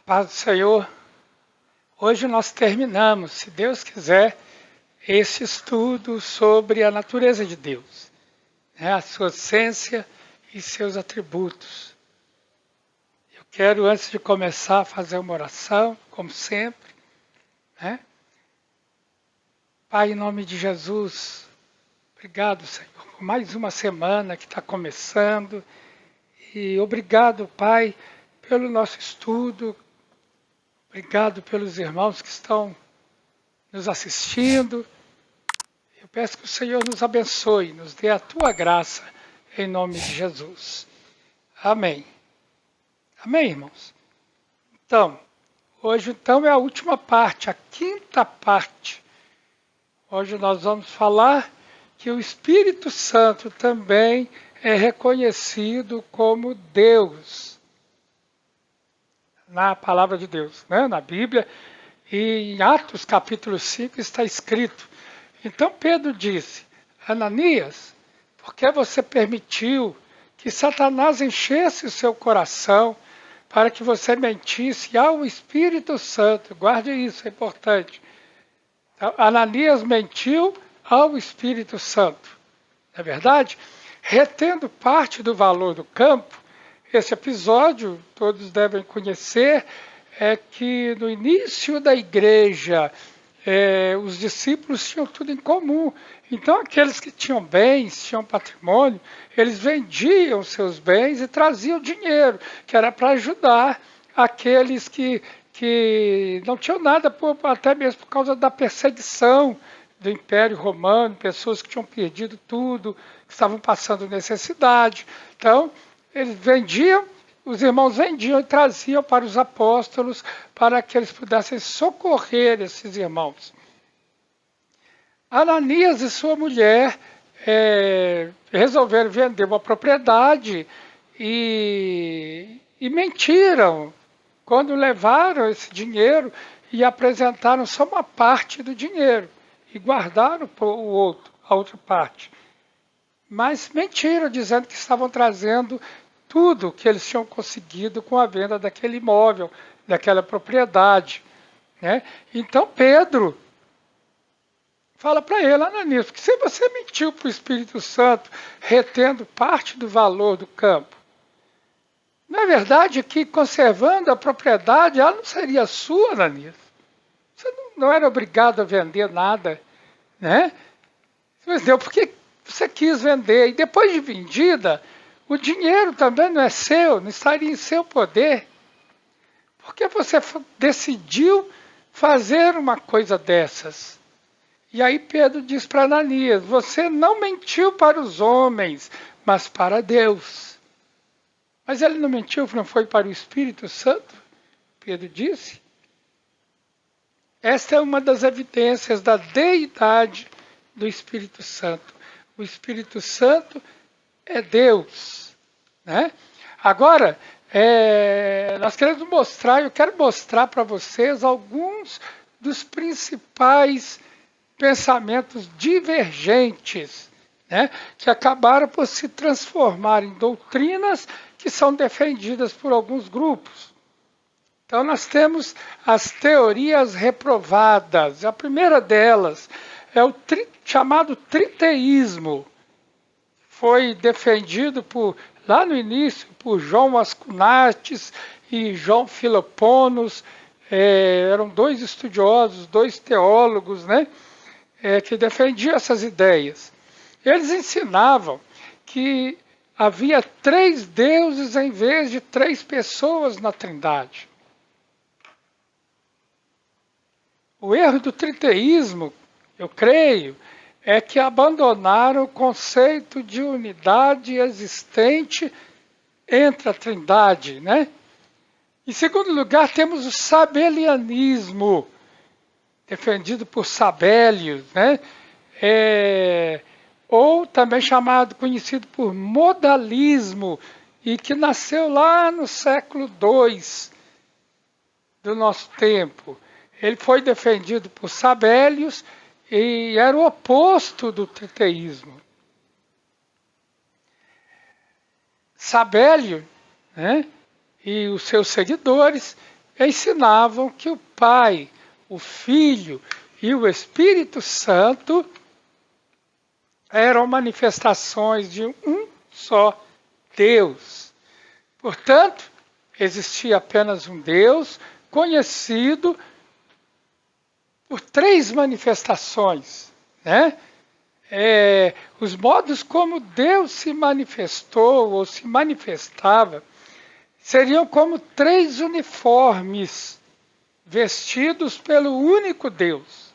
Paz do Senhor, hoje nós terminamos, se Deus quiser, esse estudo sobre a natureza de Deus, a sua essência e seus atributos. Eu quero, antes de começar, fazer uma oração, como sempre. Pai, em nome de Jesus, obrigado, Senhor, por mais uma semana que está começando. E obrigado, Pai, pelo nosso estudo. Obrigado pelos irmãos que estão nos assistindo. Eu peço que o Senhor nos abençoe, nos dê a tua graça, em nome de Jesus. Amém. Amém, irmãos? Então, hoje é a última parte, a quinta parte. Hoje nós vamos falar que o Espírito Santo também é reconhecido como Deus. Na palavra de Deus, na Bíblia, e em Atos capítulo 5 está escrito. Então Pedro disse: Ananias, por que você permitiu que Satanás enchesse o seu coração para que você mentisse ao Espírito Santo? Guarde isso, é importante. Então, Ananias mentiu ao Espírito Santo, não é verdade? Retendo parte do valor do campo. Esse episódio, todos devem conhecer, é que no início da igreja, os discípulos tinham tudo em comum. Então, aqueles que tinham bens, tinham patrimônio, eles vendiam seus bens e traziam dinheiro, que era para ajudar aqueles que não tinham nada, até mesmo por causa da perseguição do Império Romano, pessoas que tinham perdido tudo, que estavam passando necessidade. Então, eles vendiam, os irmãos vendiam e traziam para os apóstolos para que eles pudessem socorrer esses irmãos. Ananias e sua mulher resolveram vender uma propriedade e mentiram quando levaram esse dinheiro e apresentaram só uma parte do dinheiro e guardaram a outra parte. Mas mentiram, dizendo que estavam trazendo tudo que eles tinham conseguido com a venda daquele imóvel, daquela propriedade. Então Pedro fala para ele: Ananias, porque se você mentiu para o Espírito Santo, retendo parte do valor do campo, não é verdade que conservando a propriedade, ela não seria sua, Ananias? Você não era obrigado a vender nada, Mas deu porque você quis vender, e depois de vendida, o dinheiro também não é seu, não estaria em seu poder. Porque você decidiu fazer uma coisa dessas. E aí Pedro diz para Ananias: você não mentiu para os homens, mas para Deus. Mas ele não mentiu, não foi para o Espírito Santo? Pedro disse. Esta é uma das evidências da deidade do Espírito Santo. O Espírito Santo é Deus. Agora, nós queremos mostrar, eu quero mostrar para vocês alguns dos principais pensamentos divergentes, que acabaram por se transformar em doutrinas que são defendidas por alguns grupos. Então nós temos as teorias reprovadas. A primeira delas é o chamado triteísmo. Foi defendido lá no início por João Ascunates e João Filoponos. Eram dois estudiosos, dois teólogos, que defendiam essas ideias. Eles ensinavam que havia 3 deuses em vez de 3 pessoas na Trindade. O erro do triteísmo, eu creio, é que abandonaram o conceito de unidade existente entre a Trindade. Em segundo lugar, temos o sabelianismo, defendido por Sabélios, ou também conhecido por modalismo, e que nasceu lá no século II do nosso tempo. Ele foi defendido por Sabélios e era o oposto do triteísmo. Sabélio, e os seus seguidores, ensinavam que o Pai, o Filho e o Espírito Santo eram manifestações de um só Deus. Portanto, existia apenas um Deus, conhecido por três manifestações, né? Os modos como Deus se manifestou ou se manifestava seriam como três uniformes vestidos pelo único Deus.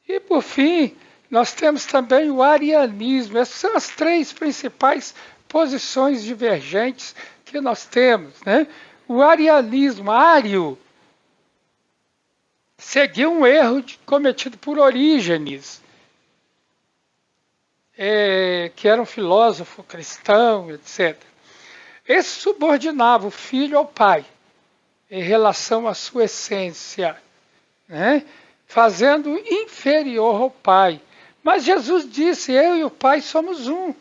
E por fim, nós temos também o arianismo. Essas são as três principais posições divergentes que nós temos, né? O arianismo, ário, seguiu um erro cometido por Orígenes, que era um filósofo cristão, etc. Esse subordinava o filho ao pai, em relação à sua essência, né? Fazendo inferior ao pai. Mas Jesus disse, eu e o pai somos um,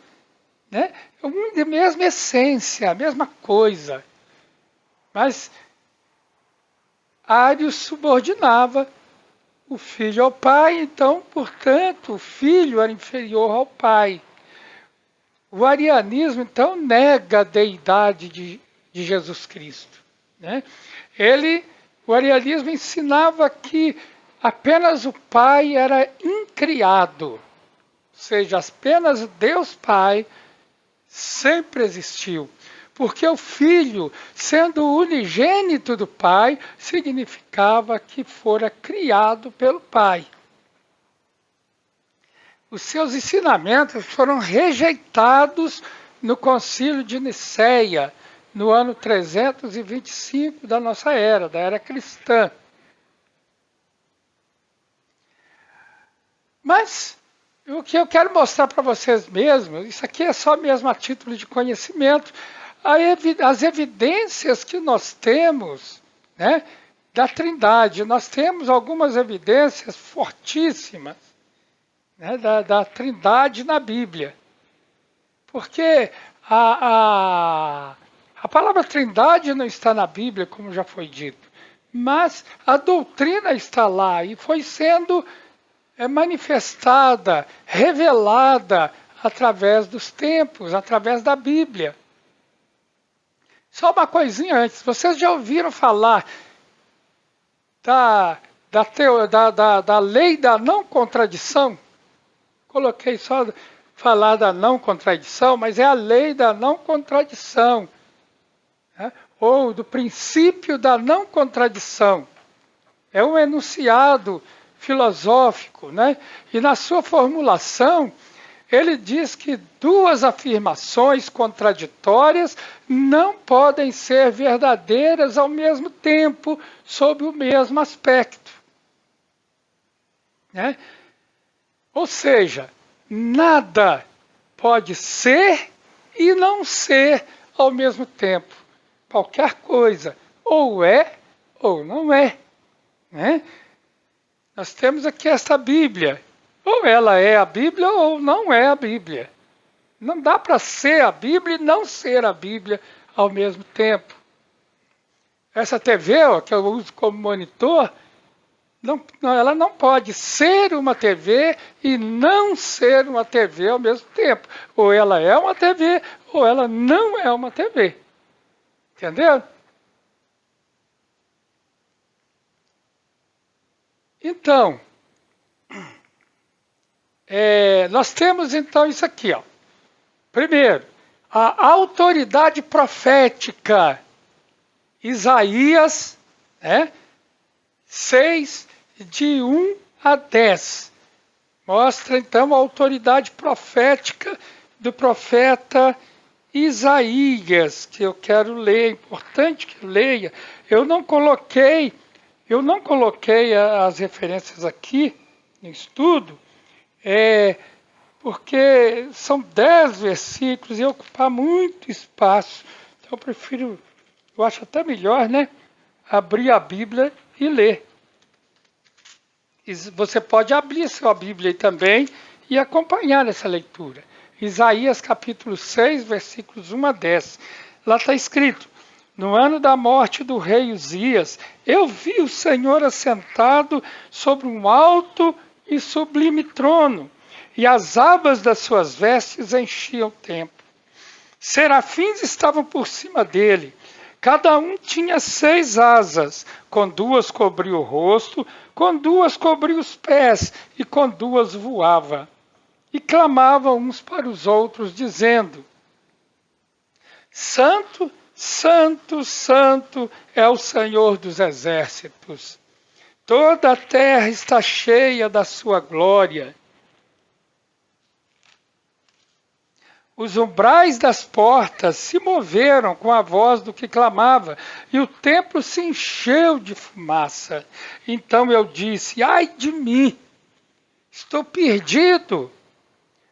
né? A mesma essência, a mesma coisa. Mas Ário subordinava o filho ao pai, então, portanto, o filho era inferior ao pai. O arianismo, então, nega a deidade de Jesus Cristo, né? O arianismo ensinava que apenas o Pai era incriado, ou seja, apenas Deus Pai sempre existiu. Porque o Filho, sendo o unigênito do Pai, significava que fora criado pelo Pai. Os seus ensinamentos foram rejeitados no Concílio de Nicéia, no ano 325 da nossa era, da era cristã. Mas o que eu quero mostrar para vocês mesmo, isso aqui é só mesmo a título de conhecimento, as evidências que nós temos, né, da Trindade. Nós temos algumas evidências fortíssimas, né, da Trindade na Bíblia. Porque a palavra Trindade não está na Bíblia, como já foi dito, mas a doutrina está lá e foi sendo manifestada, revelada através dos tempos, através da Bíblia. Só uma coisinha antes, vocês já ouviram falar da lei da não contradição? Coloquei só falar da não contradição, mas é a lei da não contradição, né? Ou do princípio da não contradição. É um enunciado filosófico, né? E na sua formulação, ele diz que duas afirmações contraditórias não podem ser verdadeiras ao mesmo tempo, sob o mesmo aspecto, né? Ou seja, nada pode ser e não ser ao mesmo tempo. Qualquer coisa ou é ou não é, né? Nós temos aqui esta Bíblia. Ou ela é a Bíblia ou não é a Bíblia. Não dá para ser a Bíblia e não ser a Bíblia ao mesmo tempo. Essa TV, que eu uso como monitor, ela não pode ser uma TV e não ser uma TV ao mesmo tempo. Ou ela é uma TV ou ela não é uma TV. Entendeu? Então, nós temos então isso aqui, ó. Primeiro, a autoridade profética. Isaías, 6, de 1 a 10. Mostra então a autoridade profética do profeta Isaías, que eu quero ler, é importante que eu leia. Eu não coloquei as referências aqui no estudo, porque são 10 versículos e ia ocupar muito espaço. Então eu acho até melhor, né, abrir a Bíblia e ler. E você pode abrir sua Bíblia aí também e acompanhar essa leitura. Isaías capítulo 6, versículos 1 a 10. Lá está escrito: no ano da morte do rei Uzias, eu vi o Senhor assentado sobre um alto e sublime trono, e as abas das suas vestes enchiam o templo. Serafins estavam por cima dele. Cada um tinha 6 asas, com 2 cobria o rosto, com 2 cobria os pés, e com 2 voava. E clamavam uns para os outros, dizendo: Santo, Santo, Santo é o Senhor dos exércitos. Toda a terra está cheia da sua glória. Os umbrais das portas se moveram com a voz do que clamava, e o templo se encheu de fumaça. Então eu disse: ai de mim, estou perdido,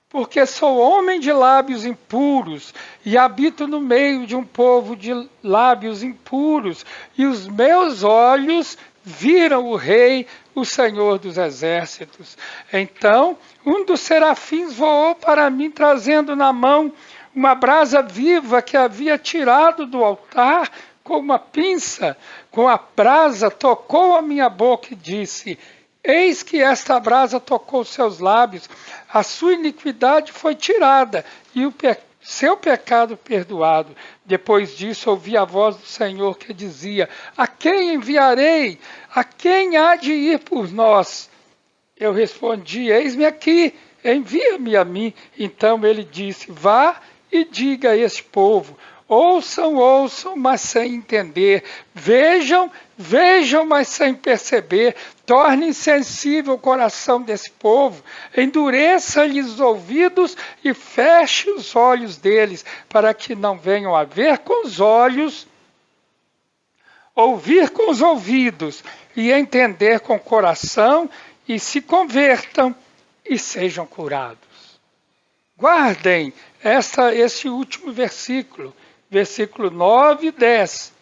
porque sou homem de lábios impuros, e habito no meio de um povo de lábios impuros, e os meus olhos viram o Rei, o Senhor dos exércitos. Então um dos serafins voou para mim, trazendo na mão uma brasa viva que havia tirado do altar com uma pinça. Com a brasa tocou a minha boca e disse: eis que esta brasa tocou seus lábios, a sua iniquidade foi tirada e o seu pecado perdoado. Depois disso ouvi a voz do Senhor que dizia: a quem enviarei? A quem há de ir por nós? Eu respondi: eis-me aqui, envia-me a mim. Então ele disse: vá e diga a este povo: ouçam, ouçam, mas sem entender. Vejam, vejam, mas sem perceber. Torne insensível o coração desse povo. Endureça-lhes os ouvidos e feche os olhos deles, para que não venham a ver com os olhos, ouvir com os ouvidos e entender com o coração, e se convertam e sejam curados. Guardem esse último versículo, versículo 9 e 10.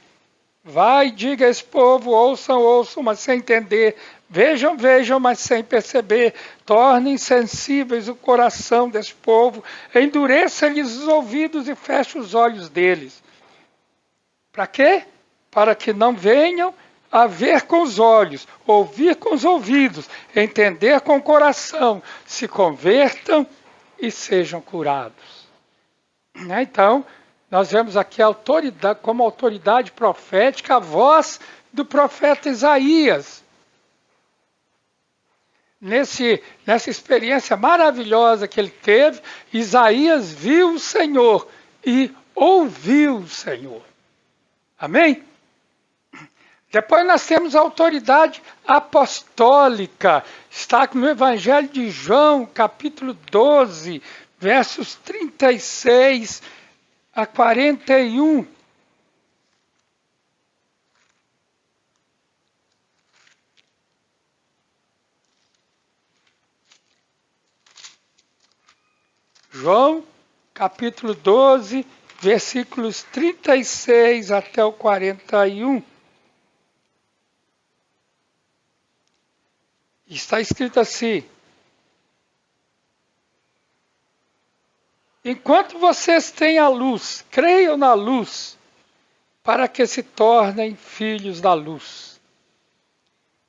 Vai e diga a esse povo: ouçam, ouçam, mas sem entender. Vejam, vejam, mas sem perceber. Tornem insensíveis o coração desse povo. Endureça-lhes os ouvidos e feche os olhos deles. Para quê? Para que não venham a ver com os olhos, ouvir com os ouvidos, entender com o coração, se convertam e sejam curados. Então, nós vemos aqui a autoridade, como autoridade profética, a voz do profeta Isaías. Nessa experiência maravilhosa que ele teve, Isaías viu o Senhor e ouviu o Senhor. Amém? Depois nós temos a autoridade apostólica. Está no Evangelho de João, capítulo 12, versos 36 a 41. João, capítulo 12, versículos 36 até o 41. Está escrito assim: enquanto vocês têm a luz, creiam na luz, para que se tornem filhos da luz.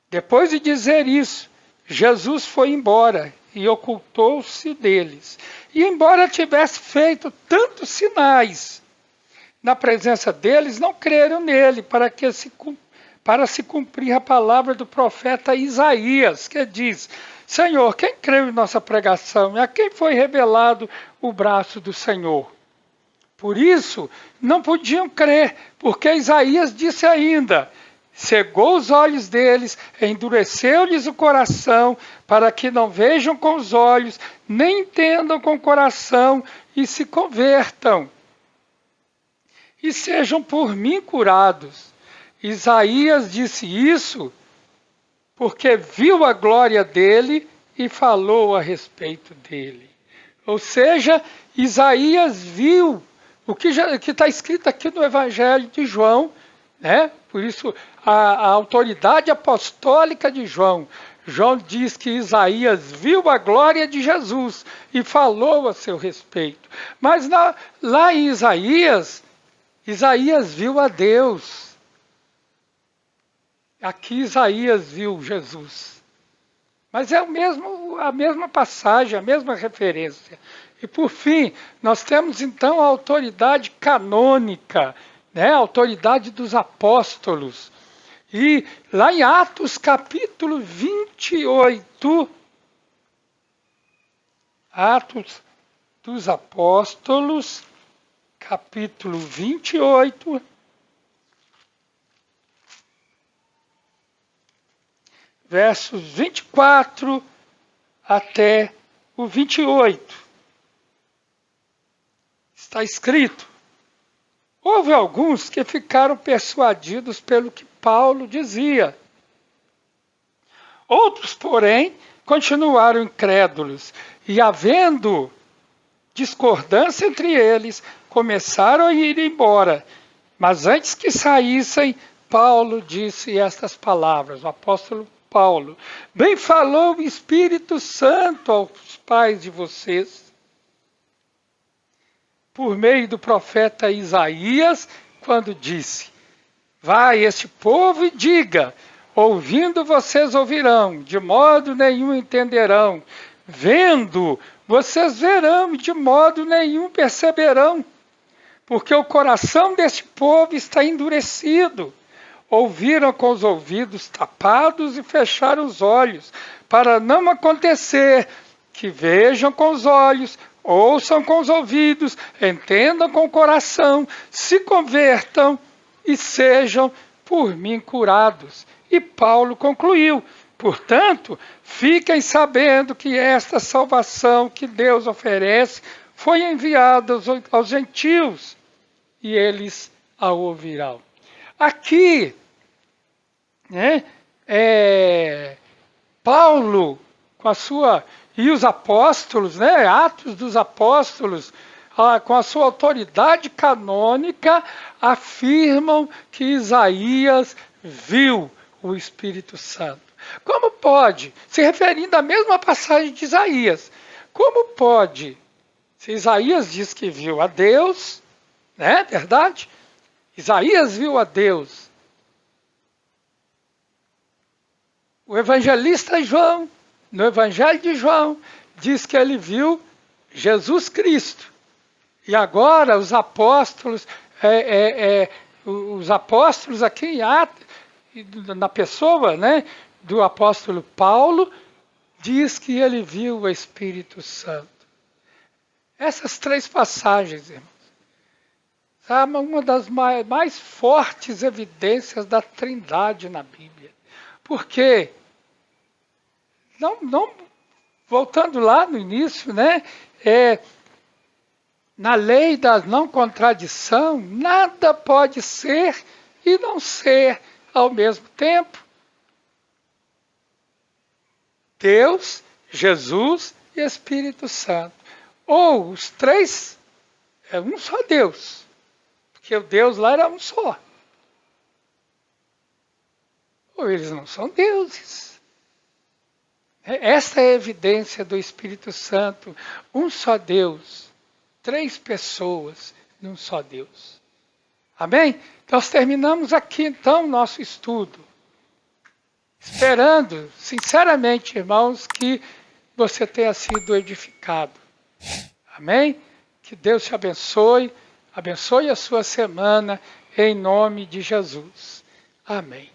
Depois de dizer isso, Jesus foi embora e ocultou-se deles. E embora tivesse feito tantos sinais na presença deles, não creram nele, para se cumprir a palavra do profeta Isaías, que diz: Senhor, quem creu em nossa pregação? E a quem foi revelado o braço do Senhor? Por isso, não podiam crer, porque Isaías disse ainda: cegou os olhos deles, endureceu-lhes o coração, para que não vejam com os olhos, nem entendam com o coração, e se convertam, e sejam por mim curados. Isaías disse isso porque viu a glória dele e falou a respeito dele. Ou seja, Isaías viu o que está escrito aqui no Evangelho de João, né? Por isso, a autoridade apostólica de João. João diz que Isaías viu a glória de Jesus e falou a seu respeito. Mas lá em Isaías, Isaías viu a Deus. Aqui Isaías viu Jesus. Mas é a mesma passagem, a mesma referência. E por fim, nós temos então a autoridade canônica, né? A autoridade dos apóstolos. E lá em Atos capítulo 28, Atos dos Apóstolos, capítulo 28, versos 24 até o 28. Está escrito: houve alguns que ficaram persuadidos pelo que Paulo dizia. Outros, porém, continuaram incrédulos e, havendo discordância entre eles, começaram a ir embora. Mas antes que saíssem, Paulo disse estas palavras, o apóstolo Paulo: bem falou o Espírito Santo aos pais de vocês, por meio do profeta Isaías, quando disse: vai este povo e diga, ouvindo vocês ouvirão, de modo nenhum entenderão, vendo vocês verão, de modo nenhum perceberão, porque o coração deste povo está endurecido. Ouviram com os ouvidos tapados e fecharam os olhos, para não acontecer que vejam com os olhos, ouçam com os ouvidos, entendam com o coração, se convertam e sejam por mim curados. E Paulo concluiu: portanto, fiquem sabendo que esta salvação que Deus oferece foi enviada aos gentios, e eles a ouvirão. Aqui, né, Paulo, com a sua, e os apóstolos, né, Atos dos Apóstolos, com a sua autoridade canônica, afirmam que Isaías viu o Espírito Santo. Como pode, se referindo à mesma passagem de Isaías, como pode, se Isaías diz que viu a Deus, né, verdade? Isaías viu a Deus. O evangelista João, no Evangelho de João, diz que ele viu Jesus Cristo. E agora os apóstolos aqui em Atos, na pessoa, né, do apóstolo Paulo, diz que ele viu o Espírito Santo. Essas três passagens, irmãos, são uma das mais fortes evidências da Trindade na Bíblia. Porque, voltando lá no início, né, na lei da não contradição, nada pode ser e não ser ao mesmo tempo. Deus, Jesus e Espírito Santo. Ou os três, é um só Deus. Porque o Deus lá era um só. Ou eles não são deuses. Esta é a evidência do Espírito Santo. Um só Deus. Três pessoas num só Deus. Amém? Nós terminamos aqui então o nosso estudo. Esperando, sinceramente, irmãos, que você tenha sido edificado. Amém? Que Deus te abençoe, abençoe a sua semana, em nome de Jesus. Amém.